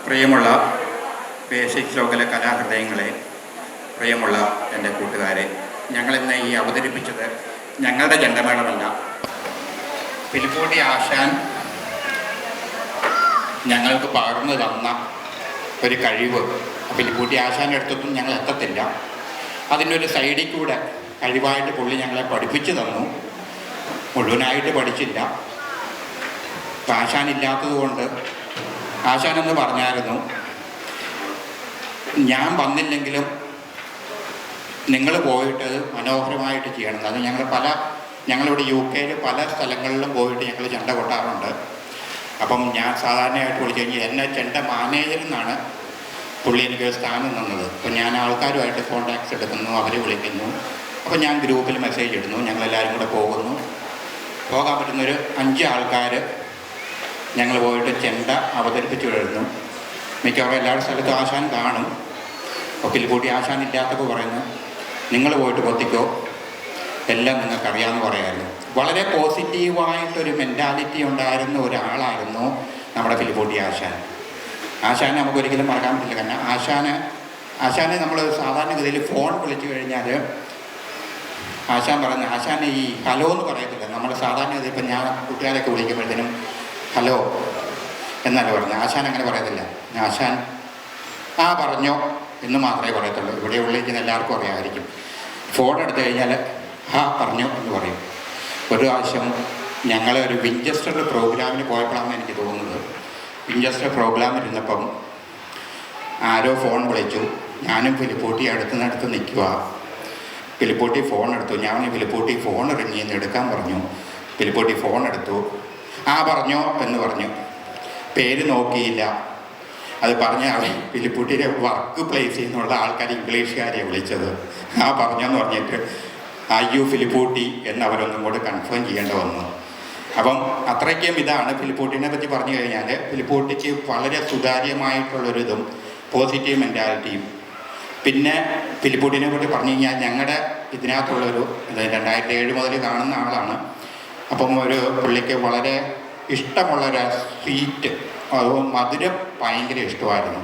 പ്രിയമുള്ള ബേസിക് ലോകലെ കലാഹൃദയങ്ങളെ, പ്രിയമുള്ള എൻ്റെ കൂട്ടുകാരെ, ഞങ്ങളിന്ന് ഈ അവതരിപ്പിച്ചത് ഞങ്ങളുടെ ചെണ്ടമേളമല്ല. പിലിപ്പോട്ടി ആശാൻ ഞങ്ങൾക്ക് പകർന്നു തന്ന ഒരു കഴിവ്. പിലിപ്പോട്ടി ആശാൻ്റെ അടുത്തൊന്നും ഞങ്ങൾ എത്തത്തില്ല. അതിൻ്റെ ഒരു സൈഡിൽ കൂടെ കഴിവായിട്ട് പുള്ളി ഞങ്ങളെ പഠിപ്പിച്ചു തന്നു. മുഴുവനായിട്ട് പഠിച്ചില്ല. ആശാനില്ലാത്തത് കൊണ്ട് ആശാനെന്ന് പറഞ്ഞായിരുന്നു, ഞാൻ വന്നില്ലെങ്കിലും നിങ്ങൾ പോയിട്ട് മനോഹരമായിട്ട് ചെയ്യണം. അത് ഞങ്ങളിവിടെ UK പല സ്ഥലങ്ങളിലും പോയിട്ട് ഞങ്ങൾ ചെണ്ട കൊട്ടാറുണ്ട്. അപ്പം ഞാൻ സാധാരണയായിട്ട് വിളിച്ചു കഴിഞ്ഞാൽ എന്നെ ചെണ്ട മാനേജർ എന്നാണ് പുള്ളി എനിക്ക് സ്ഥാനം തന്നത്. അപ്പം ഞാൻ ആൾക്കാരുമായിട്ട് കോൺടാക്ട്സ് എടുക്കുന്നു, അവർ വിളിക്കുന്നു. അപ്പം ഞാൻ ഗ്രൂപ്പിൽ മെസ്സേജ് ഇടുന്നു, ഞങ്ങളെല്ലാവരും കൂടെ പോകുന്നു. പോകാൻ പറ്റുന്നൊരു 5 ആൾക്കാർ ഞങ്ങൾ പോയിട്ട് ചെണ്ട അവതരിപ്പിച്ചു വരുന്നു. മിക്കവാറും എല്ലാ സ്ഥലത്തും ആശാൻ കാണും. അപ്പോൾ പിലിപ്പോട്ടി ആശാൻ ഇല്ലാത്തപ്പോൾ പറയുന്നു, നിങ്ങൾ പോയിട്ട് കൊത്തിക്കോ, എല്ലാം നിങ്ങൾക്കറിയാമെന്ന് പറയായിരുന്നു. വളരെ പോസിറ്റീവായിട്ടൊരു മെൻറ്റാലിറ്റി ഉണ്ടായിരുന്ന ഒരാളായിരുന്നു നമ്മുടെ പിലിപ്പോട്ടി ആശാൻ. ആശാനെ നമുക്കൊരിക്കലും മറക്കാൻ പറ്റില്ല. കാരണം ആശാനെ നമ്മൾ സാധാരണഗതിയിൽ ഫോൺ വിളിച്ചു കഴിഞ്ഞാൽ ആശാൻ പറയുന്നത്, ആശാനെ ഈ ഹലോ എന്ന് പറയത്തില്ല. നമ്മൾ സാധാരണഗതി ഇപ്പം ഞാൻ കുട്ടികളൊക്കെ വിളിക്കുമ്പോഴത്തേനും ഹലോ എന്നല്ല പറഞ്ഞത്. ആശാൻ അങ്ങനെ പറയത്തില്ല. ആശാൻ പറഞ്ഞോ എന്ന് മാത്രമേ പറയത്തുള്ളൂ. ഇവിടെ വിളിക്കുന്ന എല്ലാവർക്കും അറിയാമായിരിക്കും. ഫോൺ എടുത്തു കഴിഞ്ഞാൽ പറഞ്ഞോ എന്ന് പറയും. ഒരു പ്രാവശ്യം ഞങ്ങൾ ഒരു വിഞ്ചസ്റ്റർ പ്രോഗ്രാമിന് പോയപ്പോഴാണെന്ന് എനിക്ക് തോന്നുന്നത്. വിഞ്ചസ്റ്റർ പ്രോഗ്രാം ഇരുന്നപ്പം ആരോ ഫോൺ വിളിച്ചു. ഞാനും പിലിപ്പോട്ടി അടുത്തുനിന്നടുത്ത് നിൽക്കുക. പിലിപ്പോട്ടി ഫോൺ എടുത്തു. ഞാൻ പിലിപ്പോട്ടി ഫോൺ ഇറങ്ങിയെന്ന് എടുക്കാൻ പറഞ്ഞു. പിലിപ്പോട്ടി ഫോൺ എടുത്തു. പറഞ്ഞോ എന്ന് പറഞ്ഞു. പേര് നോക്കിയില്ല. അത് പറഞ്ഞ പിലിപ്പോട്ടിയുടെ വർക്ക് പ്ലേസിൽ നിന്നുള്ള ആൾക്കാർ ഇംഗ്ലീഷുകാരെ വിളിച്ചത്. പറഞ്ഞെന്ന് പറഞ്ഞിട്ട് അയ്യോ ഫിലിപ്പോട്ടി എന്നവരൊന്നും കൂടെ കൺഫേം ചെയ്യേണ്ട വന്നു. അപ്പം അത്രയ്ക്കും ഇതാണ് ഫിലിപ്പോട്ടിനെ പറ്റി പറഞ്ഞു കഴിഞ്ഞാൽ. ഫിലിപ്പോട്ടിക്ക് വളരെ സുതാര്യമായിട്ടുള്ളൊരിതും പോസിറ്റീവ് മെൻറ്റാലിറ്റിയും. പിന്നെ ഫിലിപ്പോട്ടിനെ പറ്റി പറഞ്ഞു കഴിഞ്ഞാൽ ഞങ്ങളുടെ ഇതിനകത്തുള്ളൊരു 2007 മുതൽ കാണുന്ന ആളാണ്. അപ്പം ഒരു പുള്ളിക്ക് വളരെ ഇഷ്ടമുള്ളൊരു സ്വീറ്റ്, മധുരം ഭയങ്കര ഇഷ്ടമായിരുന്നു.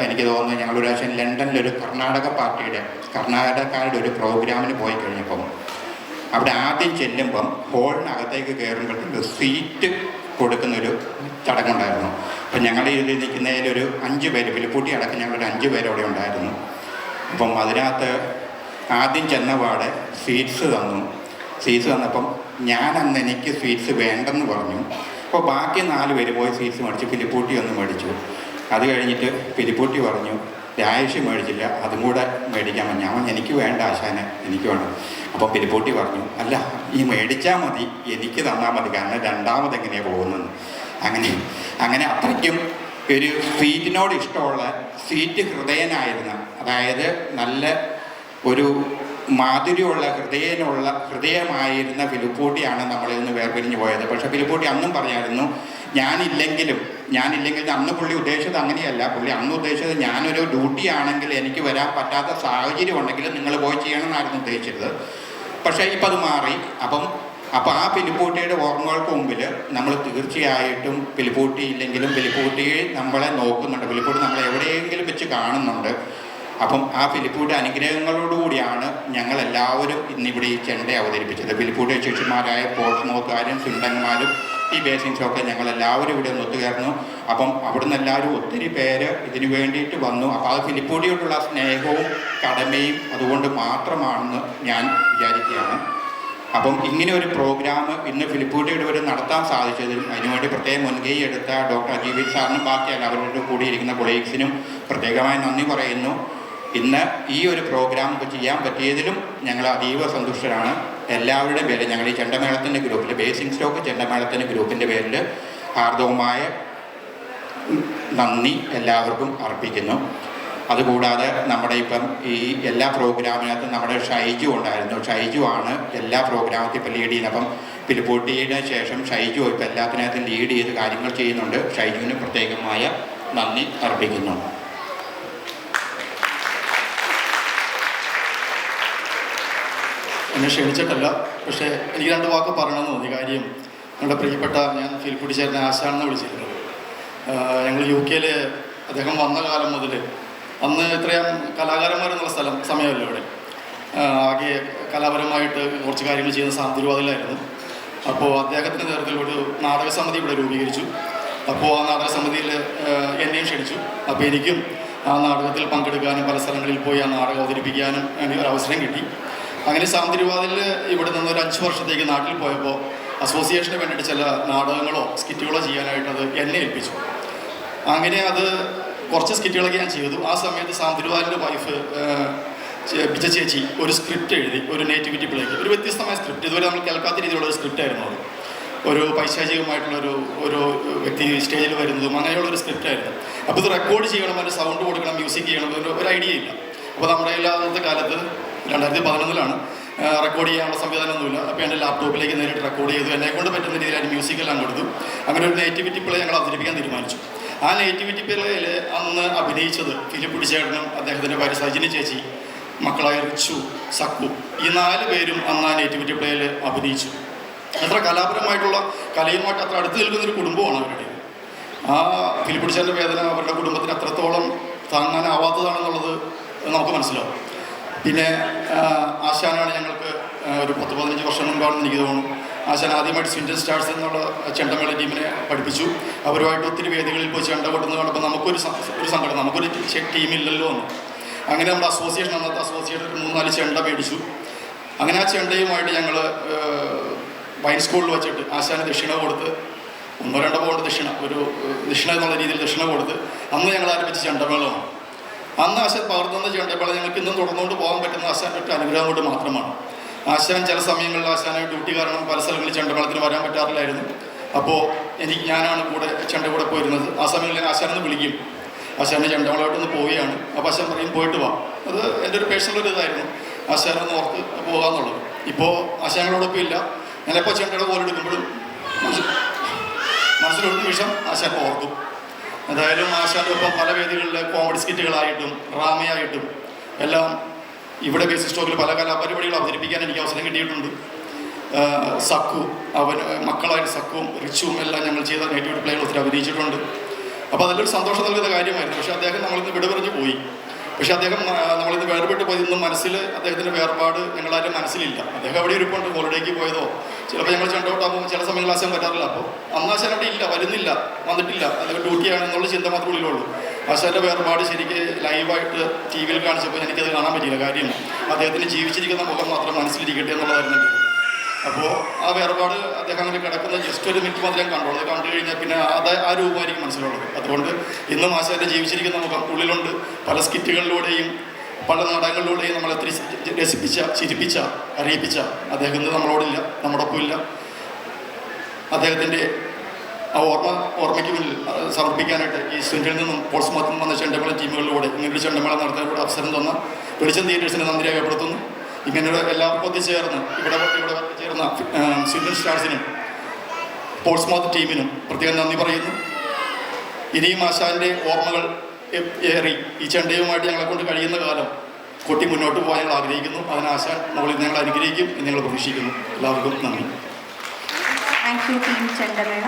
എനിക്ക് തോന്നുന്നു ഞങ്ങളൊരു പ്രാവശ്യം ലണ്ടനിലൊരു കർണാടകക്കാരുടെ ഒരു പ്രോഗ്രാമിന് പോയി കഴിഞ്ഞപ്പം അവിടെ ആദ്യം ചെല്ലുമ്പം ഹോളിനകത്തേക്ക് കയറുമ്പോഴത്തേക്ക് സ്വീറ്റ് കൊടുക്കുന്നൊരു ചടങ്ങുണ്ടായിരുന്നു. അപ്പം ഞങ്ങളുടെ ഇതിൽ നിൽക്കുന്നതിലൊരു 5 പേര്, പിലിപ്പോട്ടി അടക്കം ഞങ്ങളൊരു 5 പേര് അവിടെ ഉണ്ടായിരുന്നു. അപ്പം അതിനകത്ത് ആദ്യം ചെന്നപാടെ സ്വീറ്റ്സ് തന്നപ്പം ഞാനന്ന് എനിക്ക് സ്വീറ്റ്സ് വേണ്ടെന്ന് പറഞ്ഞു. അപ്പോൾ ബാക്കി 4 പേര് പോയി സ്വീറ്റ്സ് മേടിച്ചു. പിലിപ്പോട്ടി ഒന്ന് മേടിച്ചു. അത് കഴിഞ്ഞിട്ട് പിലിപ്പോട്ടി പറഞ്ഞു രായേഷ് മേടിച്ചില്ല, അതും കൂടെ മേടിക്കാൻ പറഞ്ഞു. എനിക്ക് വേണ്ട ആശാനെ, എനിക്ക് വേണം. അപ്പോൾ പിലിപ്പോട്ടി പറഞ്ഞു, അല്ല ഈ മേടിച്ചാൽ മതി, എനിക്ക് തന്നാൽ മതി, കാരണം രണ്ടാമത് എങ്ങനെയാണ് പോകുന്നത്. അങ്ങനെ അത്രയ്ക്കും ഒരു സ്വീറ്റിനോട് ഇഷ്ടമുള്ള സ്വീറ്റ് ഹൃദയനായിരുന്ന, അതായത് നല്ല ഒരു മാധുര്യമുള്ള ഹൃദയമായിരുന്ന പിലിപ്പോട്ടിയാണ് നമ്മളിൽ നിന്ന് വേർപിരിഞ്ഞു പോയത്. പക്ഷേ പിലിപ്പോട്ടി അന്നും പറഞ്ഞായിരുന്നു, ഞാനില്ലെങ്കിലും അന്ന് പുള്ളി ഉദ്ദേശിച്ചത് അങ്ങനെയല്ല. പുള്ളി അന്ന് ഉദ്ദേശിച്ചത് ഞാനൊരു ഡ്യൂട്ടി ആണെങ്കിൽ എനിക്ക് വരാൻ പറ്റാത്ത സാഹചര്യം ഉണ്ടെങ്കിൽ നിങ്ങൾ പോയി ചെയ്യണമെന്നായിരുന്നു ഉദ്ദേശിച്ചത്. പക്ഷേ ഇപ്പം അത് മാറി. അപ്പം ആ പിലിപ്പോട്ടിയുടെ ഓർമ്മകൾക്ക് മുമ്പിൽ നമ്മൾ തീർച്ചയായിട്ടും പിലിപ്പോട്ടി ഇല്ലെങ്കിലും പിലിപ്പോട്ടി നമ്മളെ നോക്കുന്നുണ്ട്. പിലിപ്പോട്ടി നമ്മളെ എവിടെയെങ്കിലും വെച്ച് കാണുന്നുണ്ട്. അപ്പം ആ പിലിപ്പോട്ടി അനുഗ്രഹങ്ങളോടുകൂടിയാണ് ഞങ്ങളെല്ലാവരും ഇന്നിവിടെ ഈ ചെണ്ട അവതരിപ്പിച്ചത്. പിലിപ്പോട്ടി ശിഷ്യന്മാരായ പോർട്സ്മൗത്തുകാരും സിണ്ടന്മാരും ഈ ബേസിൻസൊക്കെ ഞങ്ങളെല്ലാവരും ഇവിടെ ഒന്ന് ഒത്തുചേർന്നു. അപ്പം അവിടുന്ന് എല്ലാവരും ഒത്തിരി പേര് ഇതിനു വേണ്ടിയിട്ട് വന്നു. അപ്പോൾ അത് പിലിപ്പോട്ടിയോടുള്ള സ്നേഹവും കടമയും അതുകൊണ്ട് മാത്രമാണെന്ന് ഞാൻ വിചാരിക്കുകയാണ്. അപ്പം ഇങ്ങനെ ഒരു പ്രോഗ്രാം ഇന്ന് പിലിപ്പോട്ടിയുടെ ഒരു നടത്താൻ സാധിച്ചതിലും അതിനുവേണ്ടി പ്രത്യേകം മുൻകൈ എടുത്ത ഡോക്ടർ അജീവിത് സാറിനും ബാക്കി എല്ലാവരോടും കൂടിയിരിക്കുന്ന കൊളീഗ്സിനും പ്രത്യേകമായി നന്ദി പറയുന്നു. ഇന്ന് ഈ ഒരു പ്രോഗ്രാം ചെയ്യാൻ പറ്റിയതിലും ഞങ്ങൾ അതീവ സന്തുഷ്ടരാണ്. എല്ലാവരുടെയും പേരിൽ ഞങ്ങൾ ഈ ചെണ്ടമേളത്തിൻ്റെ ഗ്രൂപ്പിൽ, ബേസിക് സ്റ്റോക്ക് ചെണ്ടമേളത്തിൻ്റെ ഗ്രൂപ്പിൻ്റെ പേരിൽ ഹാർദവമായ നന്ദി എല്ലാവർക്കും അർപ്പിക്കുന്നു. അതുകൂടാതെ നമ്മുടെ ഇപ്പം ഈ എല്ലാ പ്രോഗ്രാമിനകത്തും നമ്മുടെ ഷൈജു ഉണ്ടായിരുന്നു. ഷൈജു ആണ് എല്ലാ പ്രോഗ്രാമത്തും ഇപ്പം ലീഡ് ചെയ്യുന്നത്. അപ്പം പിലിപ്പോട്ടിയുടെ ശേഷം ഷൈജു ഇപ്പം എല്ലാത്തിനകത്തും ലീഡ് ചെയ്ത് കാര്യങ്ങൾ ചെയ്യുന്നുണ്ട്. ഷൈജുവിന് പ്രത്യേകമായ നന്ദി അർപ്പിക്കുന്നു. എന്നെ ക്ഷണിച്ചിട്ടല്ല, പക്ഷേ എനിക്ക് 2 വാക്ക് പറയണമെന്ന് തോന്നി. കാര്യം ഞങ്ങളുടെ പ്രിയപ്പെട്ട, ഞാൻ ഫിലിപ്പോട്ടി ചേട്ടനെ ആശാനെന്ന് വിളിച്ചിരുന്നത്. ഞങ്ങൾ UK അദ്ദേഹം വന്ന കാലം മുതൽ അന്ന് ഇത്രയും കലാകാരന്മാരെന്നുള്ള സമയമല്ലോ ഇവിടെ. ആകെ കലാപരമായിട്ട് കുറച്ച് കാര്യങ്ങൾ ചെയ്യുന്ന സാന്തിരുവാതിലായിരുന്നു. അപ്പോൾ അദ്ദേഹത്തിൻ്റെ നേതൃത്വത്തിൽ ഒരു നാടകസമിതി ഇവിടെ രൂപീകരിച്ചു. അപ്പോൾ ആ നാടകസമിതിയിൽ എന്നെയും ക്ഷണിച്ചു. അപ്പോൾ എനിക്കും ആ നാടകത്തിൽ പങ്കെടുക്കാനും പല സ്ഥലങ്ങളിൽ പോയി ആ നാടകം അവതരിപ്പിക്കാനും ഒരു അവസരം കിട്ടി. അങ്ങനെ സാന്തിരുവാതിൽ ഇവിടെ നിന്ന് ഒരു 5 വർഷത്തേക്ക് നാട്ടിൽ പോയപ്പോൾ അസോസിയേഷന് വേണ്ടിയിട്ട് ചില നാടകങ്ങളോ സ്കിറ്റുകളോ ചെയ്യാനായിട്ട് അത് എന്നെ ഏൽപ്പിച്ചു. അങ്ങനെ അത് കുറച്ച് സ്കിറ്റുകളൊക്കെ ഞാൻ ചെയ്തു. ആ സമയത്ത് സാന്തിരുവാലിൻ്റെ വൈഫ് ബിജ ചേച്ചി ഒരു സ്ക്രിപ്റ്റ് എഴുതി, ഒരു നേറ്റിവിറ്റി പ്ലേക്ക്, ഒരു വ്യത്യസ്തമായ സ്ക്രിപ്റ്റ്. ഇതുവരെ നമ്മൾ കേൾക്കാത്ത രീതിയിലുള്ള ഒരു സ്ക്രിപ്റ്റ് ആയിരുന്നു അത്. ഒരു പൈശാചികമായിട്ടുള്ളൊരു ഒരു വ്യക്തി സ്റ്റേജിൽ വരുന്നതും അങ്ങനെയുള്ളൊരു സ്ക്രിപ്റ്റായിരുന്നു. അപ്പോൾ ഇത് റെക്കോർഡ് ചെയ്യണം, അതിന് സൗണ്ട് കൊടുക്കണം, മ്യൂസിക് ചെയ്യണം, ഒരു ഐഡിയ ഇല്ല. അപ്പോൾ നമ്മുടെ അന്നത്തെ കാലത്ത് 2011 റെക്കോർഡ് ചെയ്യാനുള്ള സംവിധാനമൊന്നുമില്ല. അപ്പോൾ എൻ്റെ ലാപ്ടോപ്പിലേക്ക് നേരിട്ട് റെക്കോർഡ് ചെയ്തു. എന്നെക്കൊണ്ട് പറ്റുന്ന രീതിയിൽ അതിന് മ്യൂസിക്കെല്ലാം കൊടുത്തു. അങ്ങനെ ഒരു നേറ്റിവിറ്റി പ്ലേ ഞങ്ങൾ അവതരിപ്പിക്കാൻ തീരുമാനിച്ചു. ആ നേറ്റിവിറ്റി പ്ലേയിൽ അന്ന് അഭിനയിച്ചത് ഫിലിപ്പ് പിടിച്ചേട്ടനും അദ്ദേഹത്തിൻ്റെ ഭാര്യ സജിനി ചേച്ചി, മക്കളായ റിച്ചു, സക്കു, ഈ 4 പേരും അന്ന് ആ നേറ്റിവിറ്റി പ്ലേയിൽ അഭിനയിച്ചു. അത്ര കലാപരമായിട്ടുള്ള കലയുമായിട്ട് അത്ര അടുത്ത് നിൽക്കുന്നൊരു കുടുംബമാണ് അവരുടെ. ആ ഫിലിപ്പ് പിടിച്ചേട്ടൻ്റെ വേദന അവരുടെ കുടുംബത്തിന് അത്രത്തോളം താങ്ങാനാവാത്തതാണെന്നുള്ളത് നമുക്ക് മനസ്സിലാവും. പിന്നെ ആശാനാണ് ഞങ്ങൾക്ക് ഒരു 10-15 വർഷം മുൻപാണെന്ന് എനിക്ക് തോന്നുന്നു. ആശാൻ ആദ്യമായിട്ട് സ്വിൻഡൻ സ്റ്റാർസ് എന്നുള്ള ചെണ്ടമേള ടീമിനെ പഠിപ്പിച്ചു. അവരുമായിട്ട് ഒത്തിരി വേദികളിൽ പോയി ചെണ്ട കൊട്ടുന്നത് കാണുമ്പോൾ നമുക്കൊരു സങ്കടം, നമുക്കൊരു ടീമില്ലല്ലോ എന്ന്. അങ്ങനെ നമ്മുടെ അസോസിയേഷൻ, അന്നത്തെ അസോസിയേഷൻ 3-4 ചെണ്ട മേടിച്ചു. അങ്ങനെ ആ ചെണ്ടയുമായിട്ട് ഞങ്ങൾ വൈൻ സ്കൂളിൽ വെച്ചിട്ട് ആശാന് ദക്ഷിണ കൊടുത്ത് 1-2 പൗണ്ട് ദക്ഷിണ എന്നുള്ള രീതിയിൽ ദക്ഷിണ കൊടുത്ത് അന്ന് ഞങ്ങൾ ആരംഭിച്ച ചെണ്ടമേളമാണ്. അന്ന് ആശാൻ പകർത്തുന്ന ചെണ്ടമേള ഞങ്ങൾക്ക് ഇന്നും തുടർന്നുകൊണ്ട് പോകാൻ പറ്റുന്ന ആശാൻ്റെ ഒറ്റ അനുഗ്രഹം കൊണ്ട് മാത്രമാണ്. ആശാൻ ചില സമയങ്ങളിൽ ആശാന് ഡ്യൂട്ടി കാരണം പല സ്ഥലങ്ങളിൽ ചെണ്ടമേളത്തിന് വരാൻ പറ്റാറില്ലായിരുന്നു. അപ്പോൾ ഞാനാണ് ചെണ്ട കൂടെ പോയിരുന്നത്. ആ സമയങ്ങളിൽ ആശാനെന്ന് വിളിക്കും, ആശാൻ്റെ ചെണ്ടമേളമായിട്ടൊന്ന് പോവുകയാണ്. അപ്പോൾ ആശാൻ പറയും പോയിട്ട് വാ. അത് എൻ്റെ ഒരു പേഴ്സണൽ ഒരു ഇതായിരുന്നു, ആശാനൊന്ന് ഓർത്ത് പോകാമെന്നുള്ളത്. ഇപ്പോൾ ആശാനോടൊപ്പം ഇല്ല. ഞാനെപ്പോൾ ചെണ്ടയുടെ പോലെടുക്കുമ്പോഴും മനസ്സിലൊരു നിമിഷം ആശാൻ ഓർക്കും. എന്തായാലും ആശാൻ്റെ ഒപ്പം പല വേദികളിൽ കോമഡി സ്കിറ്റുകളായിട്ടും ഡ്രാമയായിട്ടും എല്ലാം ഇവിടെ ബേസിക് സ്റ്റോക്കിൽ പല കലാപരിപാടികൾ അവതരിപ്പിക്കാൻ എനിക്ക് അവസരം കിട്ടിയിട്ടുണ്ട്. സക്കു, മക്കളായിട്ട് സക്കുവും റിച്ചുവും എല്ലാം ഞങ്ങൾ ചെയ്ത നേറ്റിവിറ്റി പ്ലേകൾ ഒത്തിരി അഭിനയിച്ചിട്ടുണ്ട്. അപ്പോൾ അതിലൊരു സന്തോഷം നൽകുന്ന കാര്യമായിരുന്നു. പക്ഷേ അദ്ദേഹം നമ്മളിന്ന് വിട പറഞ്ഞു പോയി. പക്ഷേ അദ്ദേഹം നമ്മളിന്ന് വേർപെട്ട് പോയി. ഇന്നും മനസ്സിൽ അദ്ദേഹത്തിൻ്റെ വേർപാട് ഞങ്ങളാരും മനസ്സിലില്ല. അദ്ദേഹം അവിടെ ഇരിപ്പുണ്ട്, ഹോളിഡേക്ക് പോയതോ ചിലപ്പോൾ ഞങ്ങൾ ചെണ്ടോട്ടാകുമ്പോൾ ചില സമയങ്ങളിൽ ആശാൻ വരാറില്ല. അപ്പോൾ അന്ന് ആശാൻ അവിടെ ഇല്ല, വന്നിട്ടില്ല, അല്ലെങ്കിൽ ഡ്യൂട്ടിയാണ് എന്നുള്ള ചിന്ത മാത്രമേ ഉള്ളിലുള്ളൂ. ആശാൻ്റെ വേർപാട് ശരിക്ക് ലൈവായിട്ട് TV-യിൽ കാണിച്ചപ്പോൾ എനിക്കത് കാണാൻ പറ്റിയില്ല. കാര്യം അദ്ദേഹത്തിന് ജീവിച്ചിരിക്കുന്ന മുഖം മാത്രം മനസ്സിലിരിക്കട്ടെ എന്നുള്ളതായിരുന്നു. അപ്പോൾ ആ വേർപാട് അദ്ദേഹം അങ്ങനെ കിടക്കുന്ന ജസ്റ്റ് ഒരു മിനിറ്റ് മാത്രമേ കണ്ടോളൂ. അത് കണ്ടു കഴിഞ്ഞാൽ പിന്നെ ആ രൂപമായിരിക്കും മനസ്സിലുള്ളത്. അതുകൊണ്ട് ഇന്നും ആശാൻ്റെ ജീവിച്ചിരിക്കുന്ന മുഖം ഉള്ളിലുണ്ട്. പല സ്കിറ്റുകളിലൂടെയും പല നാടകങ്ങളിലൂടെയും നമ്മളെ ഒത്തിരി രസിപ്പിച്ച, ചിരിപ്പിച്ച, അറിയിപ്പിച്ച അദ്ദേഹം ഇന്ന് നമ്മളോടില്ല, നമ്മോടൊപ്പം ഇല്ല. അദ്ദേഹത്തിൻ്റെ ആ ഓർമ്മയ്ക്ക് മുന്നിൽ സമർപ്പിക്കാനായിട്ട് ഈ സ്വിൻഡിൽ നിന്നും പോൾസ്മത്തിൽ നിന്നും വന്ന ചെണ്ടമേള ടീമുകളിലൂടെ ഇങ്ങനൊരു ചെണ്ടമേള നടത്താനുള്ള അവസരം തന്ന വെളിച്ചം തിയേറ്റേഴ്സിന് നന്ദി രേഖപ്പെടുത്തുന്നു. ഇങ്ങനെയുള്ള എല്ലാവർക്കും ഒത്തുചേർന്ന് ഇവിടെ ചേർന്ന സ്വിൻഡൻ സ്റ്റാർസിനും പോൾസ്മൗത്ത് ടീമിനും പ്രത്യേകം നന്ദി പറയുന്നു. ഇനിയും ആശാൻ്റെ ഓർമ്മകൾ ഏറി ഈ ചെണ്ടയുമായിട്ട് ഞങ്ങളെ കൊണ്ട് കഴിയുന്ന കാലം കൊട്ടി മുന്നോട്ട് പോകാൻ ഞങ്ങൾ ആഗ്രഹിക്കുന്നു. അതിന് ആശാൻ മുകളിൽ ഞങ്ങൾ അനുഗ്രഹിക്കും എന്ന് ഞങ്ങൾ പ്രതീക്ഷിക്കുന്നു. എല്ലാവർക്കും നന്ദി. Thank you team ചെണ്ടമേള.